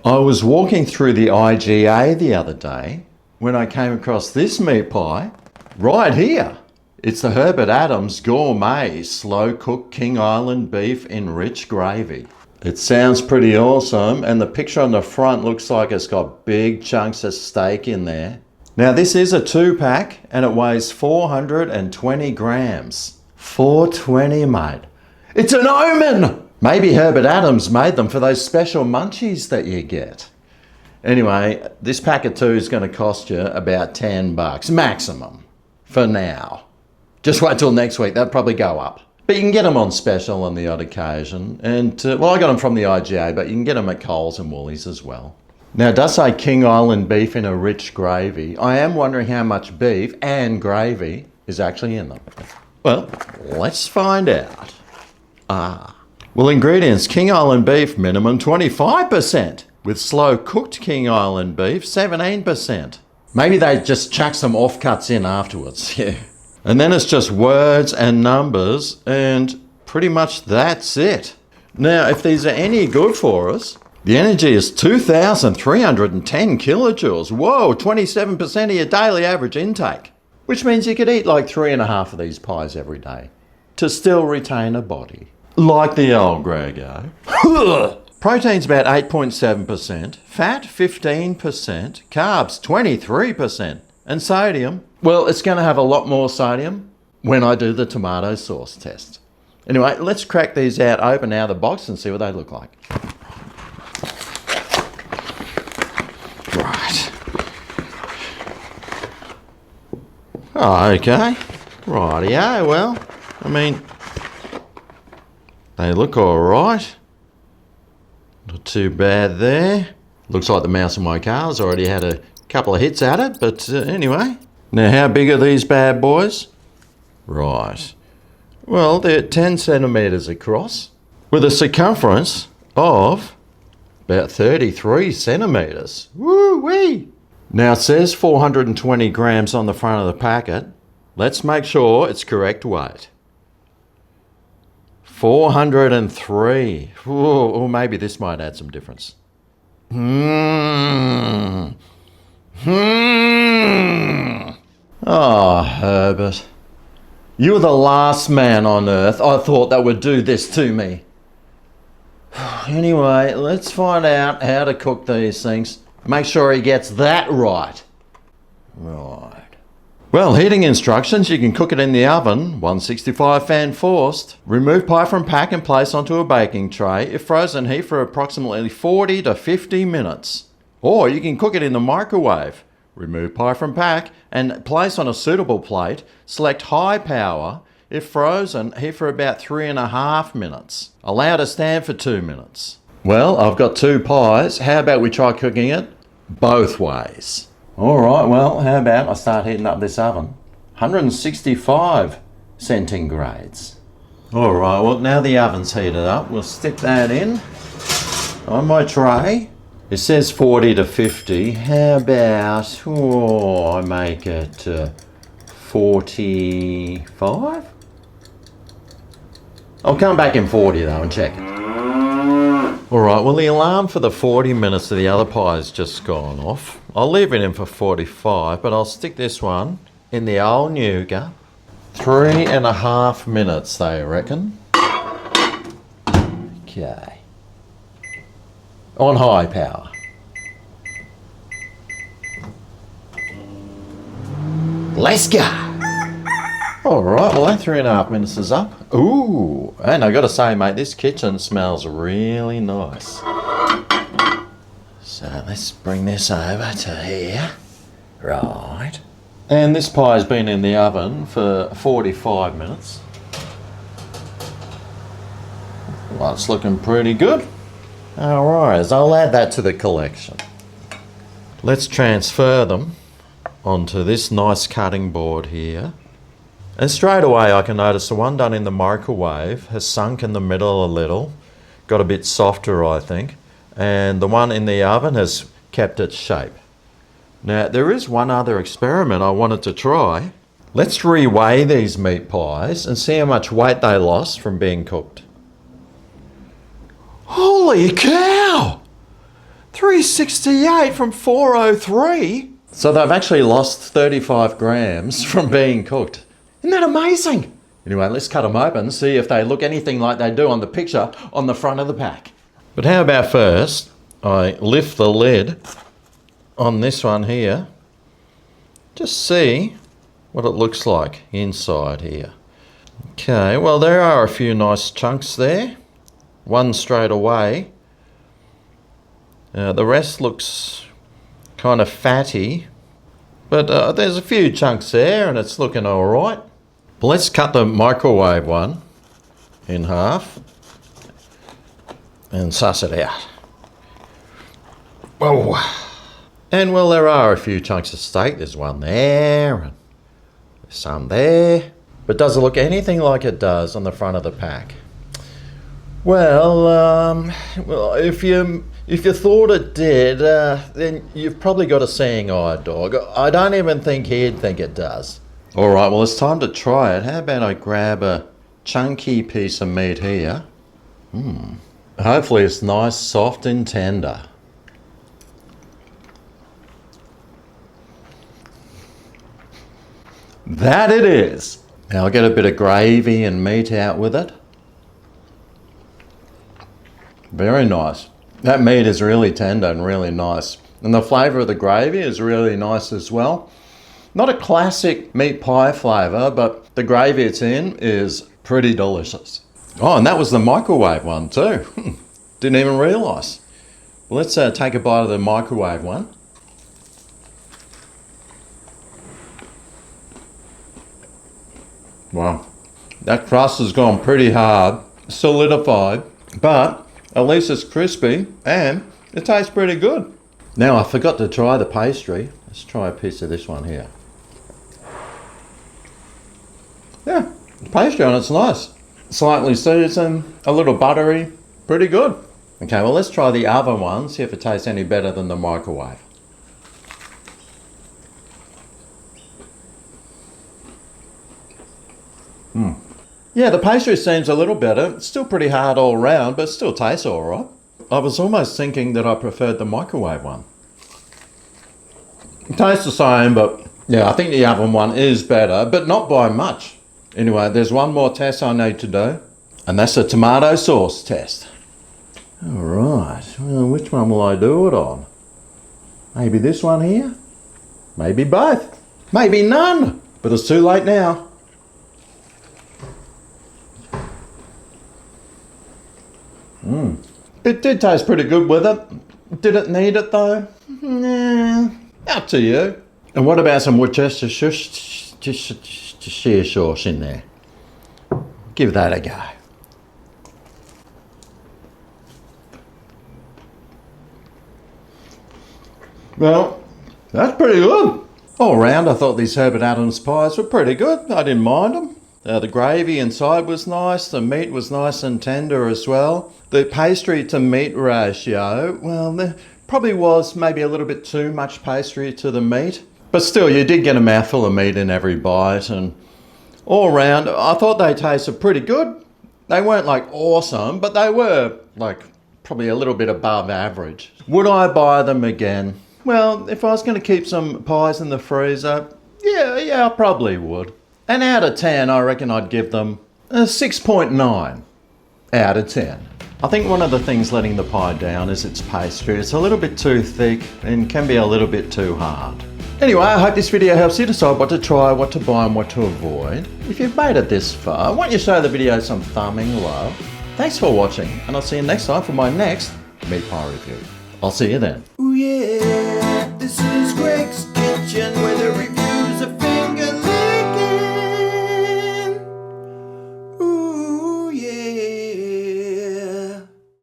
I was walking through the IGA the other day when I came across this meat pie right here. It's the Herbert Gourmet Slow Cooked King Island Beef in Rich Gravy. It sounds pretty awesome, and the picture on the front looks like it's got big chunks of steak in there. Now this is a 2-pack and it weighs 420 grams. 420, mate. It's an omen! Maybe Herbert Adams made them for those special munchies that you get. Anyway, this pack of 2 is going to cost you about $10 maximum for now. Just wait till next week, they'll probably go up. But you can get them on special on the odd occasion. And, well, I got them from the IGA, but you can get them at Coles and Woolies as well. Now, it does say King Island beef in a rich gravy. I am wondering how much beef and gravy is actually in them. Well, let's find out. Well, ingredients: King Island beef, minimum 25%. With slow cooked King Island beef, 17%. Maybe they just chuck some offcuts in afterwards, yeah. And then it's just words and numbers, and pretty much that's it. Now, if these are any good for us, the energy is 2,310 kilojoules. Whoa, 27% of your daily average intake. Which means you could eat like 3.5 of these pies every day to still retain a body. Like the old Grego. Protein's about 8.7%, fat 15%, carbs 23%, and sodium, well, it's going to have a lot more sodium when I do the tomato sauce test. Anyway, let's crack these out open out of the box and see what they look like. Right. Oh, okay. Rightio, well, I mean, they look all right. Not too bad there. Looks like the mouse in my car's already had a couple of hits at it, but anyway. Now, how big are these bad boys? Right. Well, they're 10 centimetres across with a circumference of about 33 centimetres. Woo-wee! Now, it says 420 grams on the front of the packet. Let's make sure it's correct weight. 403. Or maybe this might add some difference. Oh, Herbert. You were the last man on earth I thought that would do this to me. Anyway, let's find out how to cook these things. Make sure he gets that right. Right. Well, heating instructions: you can cook it in the oven, 165 fan forced. Remove pie from pack and place onto a baking tray. If frozen, heat for approximately 40 to 50 minutes. Or you can cook it in the microwave. Remove pie from pack and place on a suitable plate. Select high power. If frozen, heat for about 3.5 minutes. Allow to stand for 2 minutes. Well, I've got 2 pies. How about we try cooking it both ways? Alright, well, how about I start heating up this oven? 165 centigrades. Alright, well, now the oven's heated up, we'll stick that in on my tray. It says 40 to 50. How about, I make it 45? I'll come back in 40 though and check. Alright, well, the alarm for the 40 minutes of the other pie has just gone off. I'll leave it in for 45, but I'll stick this one in the old nougat. 3.5 minutes, they reckon. Okay. On high power. Let's go. Alright, well, that 3.5 minutes is up. Ooh, and I gotta say, mate, this kitchen smells really nice. So let's bring this over to here. Right. And this pie's been in the oven for 45 minutes. Well, it's looking pretty good. Alright, I'll add that to the collection. Let's transfer them onto this nice cutting board here. And straight away I can notice the one done in the microwave has sunk in the middle a little. Got a bit softer, I think. And the one in the oven has kept its shape. Now, there is one other experiment I wanted to try. Let's reweigh these meat pies and see how much weight they lost from being cooked. Holy cow! 368 from 403? So they've actually lost 35 grams from being cooked. Isn't that amazing? Anyway, let's cut them open and see if they look anything like they do on the picture on the front of the pack. But how about first, I lift the lid on this one here. Just see what it looks like inside here. Okay, well there are a few nice chunks there. One straight away. The rest looks kind of fatty, but there's a few chunks there and it's looking all right. But let's cut the microwave one in half and suss it out. Whoa. And well, there are a few chunks of steak. There's one there and there's some there. But does it look anything like it does on the front of the pack? Well, if you thought it did, then you've probably got a seeing eye, dog. I don't even think he'd think it does. All right, well, it's time to try it. How about I grab a chunky piece of meat here? Hopefully it's nice, soft and tender. That it is. Now I'll get a bit of gravy and meat out with it. Very nice. That meat is really tender and really nice. And the flavour of the gravy is really nice as well. Not a classic meat pie flavour, but the gravy it's in is pretty delicious. Oh, and that was the microwave one too. Didn't even realise. Well, let's take a bite of the microwave one. Wow, that crust has gone pretty hard, solidified, but at least it's crispy and it tastes pretty good. Now I forgot to try the pastry. Let's try a piece of this one here. Yeah, the pastry on it's nice. Slightly seasoned, a little buttery, pretty good. Okay, well let's try the other one, see if it tastes any better than the microwave. Yeah, the pastry seems a little better. It's still pretty hard all round, but it still tastes all right. I was almost thinking that I preferred the microwave one. It tastes the same, but yeah, I think the oven one is better, but not by much. Anyway, there's one more test I need to do, and that's the tomato sauce test. All right, well, which one will I do it on? Maybe this one here? Maybe both. Maybe none, but it's too late now. It did taste pretty good with it. Did it need it though? Nah, up to you. And what about some Worcestershire sauce in there? Give that a go. Well, that's pretty good. All round, I thought these Herbert Adams pies were pretty good. I didn't mind them. The gravy inside was nice. The meat was nice and tender as well. The pastry to meat ratio, well, there probably was maybe a little bit too much pastry to the meat. But still, you did get a mouthful of meat in every bite. And all round, I thought they tasted pretty good. They weren't like awesome, but they were like probably a little bit above average. Would I buy them again? Well, if I was going to keep some pies in the freezer, yeah, I probably would. And out of 10, I reckon I'd give them a 6.9 out of 10. I think one of the things letting the pie down is its pastry. It's a little bit too thick and can be a little bit too hard. Anyway, I hope this video helps you decide what to try, what to buy and what to avoid. If you've made it this far, why don't you show the video some thumbing love. Thanks for watching, and I'll see you next time for my next meat pie review. I'll see you then.